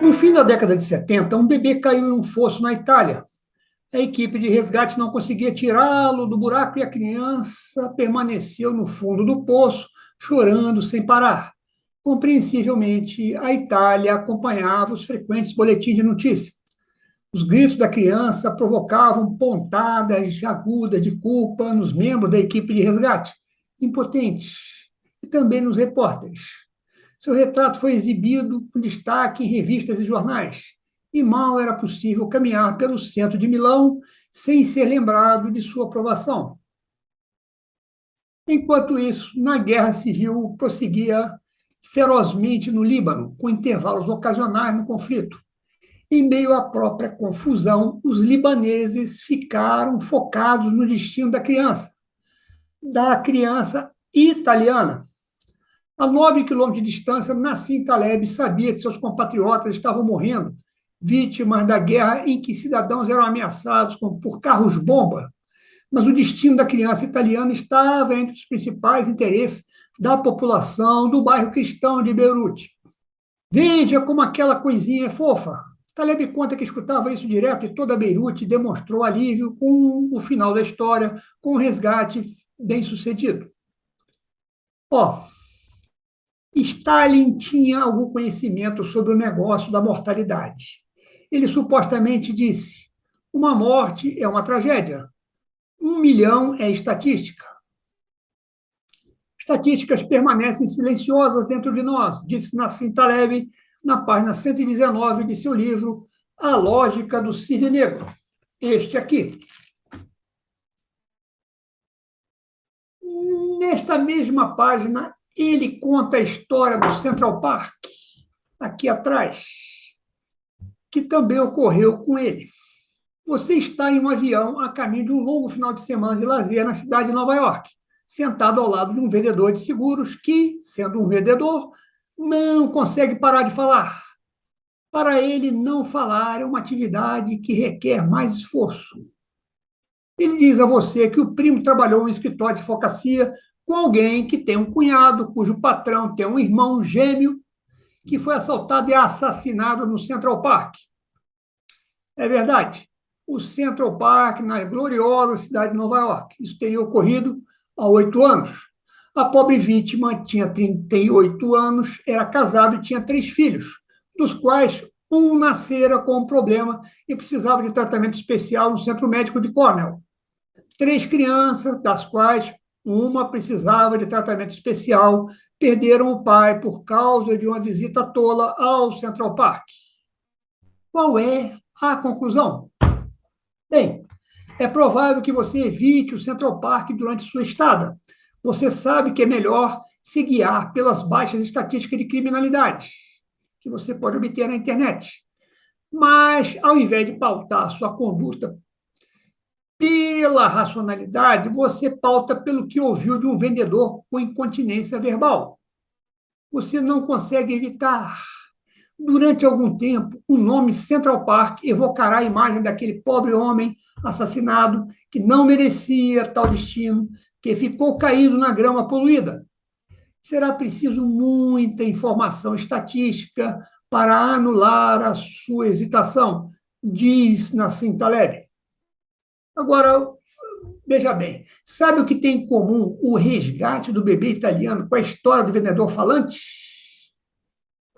No fim da década de 70, um bebê caiu em um fosso na Itália. A equipe de resgate não conseguia tirá-lo do buraco e a criança permaneceu no fundo do poço, chorando sem parar. Compreensivelmente, a Itália acompanhava os frequentes boletins de notícia. Os gritos da criança provocavam pontadas agudas de culpa nos membros da equipe de resgate, impotentes, e também nos repórteres. Seu retrato foi exibido com destaque em revistas e jornais, e mal era possível caminhar pelo centro de Milão sem ser lembrado de sua aprovação. Enquanto isso, na guerra civil prosseguia ferozmente no Líbano, com intervalos ocasionais no conflito. Em meio à própria confusão, os libaneses ficaram focados no destino da criança italiana. A 9 quilômetros de distância, Nassim Taleb sabia que seus compatriotas estavam morrendo, vítimas da guerra em que cidadãos eram ameaçados por carros-bomba. Mas o destino da criança italiana estava entre os principais interesses da população do bairro cristão de Beirute. Veja como aquela coisinha é fofa. Taleb conta que escutava isso direto e toda Beirute demonstrou alívio com o final da história, com o resgate bem-sucedido. Stalin tinha algum conhecimento sobre o negócio da mortalidade. Ele supostamente disse: uma morte é uma tragédia, 1 milhão é estatística. Estatísticas permanecem silenciosas dentro de nós, disse Nassim Taleb na página 119 de seu livro A Lógica do Cisne Negro. Este aqui. Nesta mesma página, ele conta a história do Central Park, aqui atrás, que também ocorreu com ele. Você está em um avião a caminho de um longo final de semana de lazer na cidade de Nova York, sentado ao lado de um vendedor de seguros que, sendo um vendedor, não consegue parar de falar. Para ele, não falar é uma atividade que requer mais esforço. Ele diz a você que o primo trabalhou em um escritório de advocacia com alguém que tem um cunhado, cujo patrão tem um irmão gêmeo que foi assaltado e assassinado no Central Park. É verdade. O Central Park, na gloriosa cidade de Nova York. Isso teria ocorrido há 8 anos. A pobre vítima tinha 38 anos, era casado e tinha 3 filhos, dos quais um nascera com um problema e precisava de tratamento especial no Centro Médico de Cornell. 3 crianças, das quais uma precisava de tratamento especial, perderam o pai por causa de uma visita tola ao Central Park. Qual é a conclusão? Bem, é provável que você evite o Central Park durante sua estada. Você sabe que é melhor se guiar pelas baixas estatísticas de criminalidade que você pode obter na internet. Mas, ao invés de pautar sua conduta pela racionalidade, você pauta pelo que ouviu de um vendedor com incontinência verbal. Você não consegue evitar. Durante algum tempo, o nome Central Park evocará a imagem daquele pobre homem assassinado que não merecia tal destino, que ficou caído na grama poluída. Será preciso muita informação estatística para anular a sua hesitação, diz Nassim Taleb. Agora, veja bem, sabe o que tem em comum o resgate do bebê italiano com a história do vendedor falante?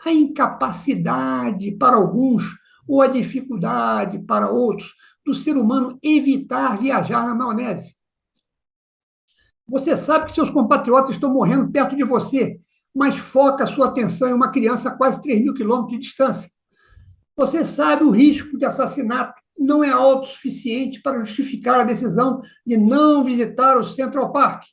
A incapacidade para alguns ou a dificuldade para outros do ser humano evitar viajar na maionese. Você sabe que seus compatriotas estão morrendo perto de você, mas foca a sua atenção em uma criança a quase 3.000 quilômetros de distância. Você sabe o risco de assassinato não é alto o suficiente para justificar a decisão de não visitar o Central Park.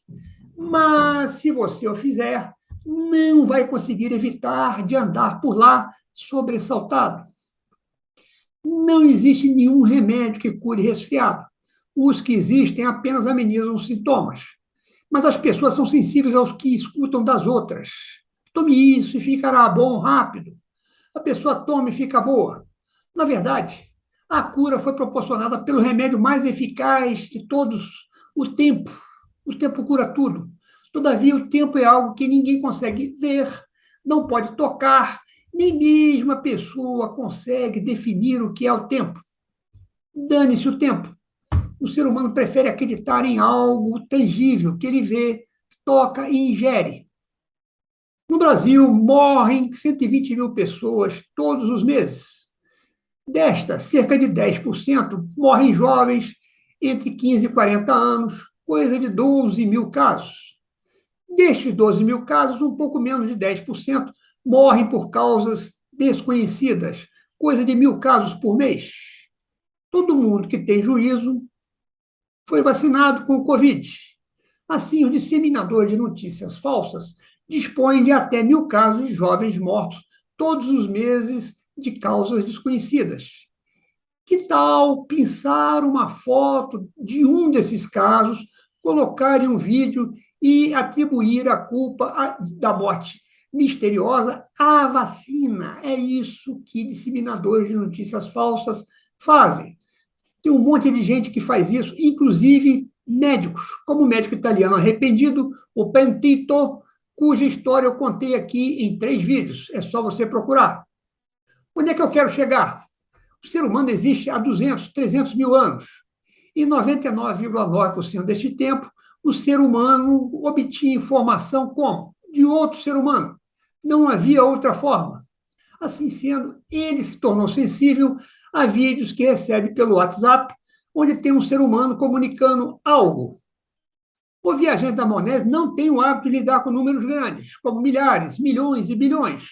Mas, se você o fizer, não vai conseguir evitar de andar por lá sobressaltado. Não existe nenhum remédio que cure resfriado. Os que existem apenas amenizam os sintomas. Mas as pessoas são sensíveis aos que escutam das outras. Tome isso e ficará bom rápido. A pessoa toma e fica boa. Na verdade, a cura foi proporcionada pelo remédio mais eficaz de todos, o tempo. O tempo cura tudo. Todavia, o tempo é algo que ninguém consegue ver, não pode tocar Nem mesmo a pessoa consegue definir o que é o tempo. Dane-se o tempo. O ser humano prefere acreditar em algo tangível que ele vê, toca e ingere. No Brasil, morrem 120 mil pessoas todos os meses. Destas, cerca de 10% morrem jovens entre 15 e 40 anos, coisa de 12 mil casos. Destes 12 mil casos, um pouco menos de 10% morrem por causas desconhecidas, coisa de 1.000 casos por mês. Todo mundo que tem juízo foi vacinado com o Covid. Assim, o disseminador de notícias falsas dispõe de até 1.000 casos de jovens mortos todos os meses de causas desconhecidas. Que tal pensar uma foto de um desses casos, colocar em um vídeo e atribuir a culpa da morte misteriosa à vacina? É isso que disseminadores de notícias falsas fazem. Tem um monte de gente que faz isso, inclusive médicos, como o médico italiano arrependido, o Pentito, cuja história eu contei aqui em 3 vídeos. É só você procurar. Onde é que eu quero chegar? O ser humano existe há 200, 300 mil anos. E 99,9% deste tempo, o ser humano obtinha informação como? De outro ser humano. Não havia outra forma. Assim sendo, ele se tornou sensível a vídeos que recebe pelo WhatsApp, onde tem um ser humano comunicando algo. O viajante da maionese não tem o hábito de lidar com números grandes, como milhares, milhões e bilhões,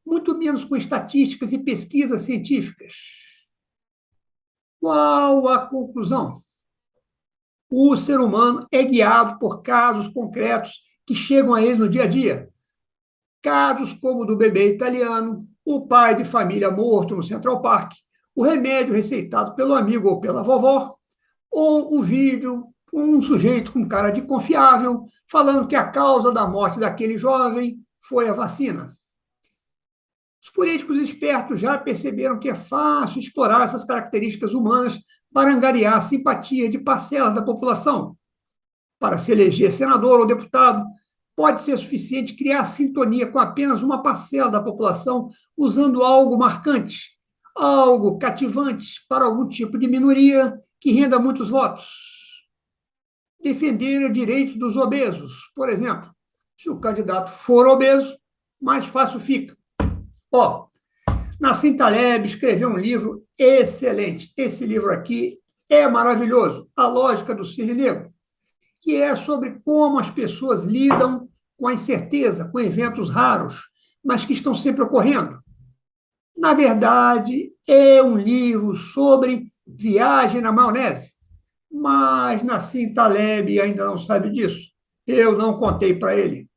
muito menos com estatísticas e pesquisas científicas. Qual a conclusão? O ser humano é guiado por casos concretos que chegam a ele no dia a dia. Casos como o do bebê italiano, o pai de família morto no Central Park, o remédio receitado pelo amigo ou pela vovó, ou o vídeo com um sujeito com cara de confiável falando que a causa da morte daquele jovem foi a vacina. Os políticos espertos já perceberam que é fácil explorar essas características humanas para angariar a simpatia de parcela da população. Para se eleger senador ou deputado, pode ser suficiente criar sintonia com apenas uma parcela da população usando algo marcante, algo cativante para algum tipo de minoria que renda muitos votos. Defender os direitos dos obesos, por exemplo. Se o candidato for obeso, mais fácil fica. Ó, Nassim Taleb escreveu um livro excelente. Esse livro aqui é maravilhoso, A Lógica do Cisne Negro, que é sobre como as pessoas lidam com a incerteza, com eventos raros, mas que estão sempre ocorrendo. Na verdade, é um livro sobre viagem na maionese, mas Nassim Taleb ainda não sabe disso. Eu não contei para ele.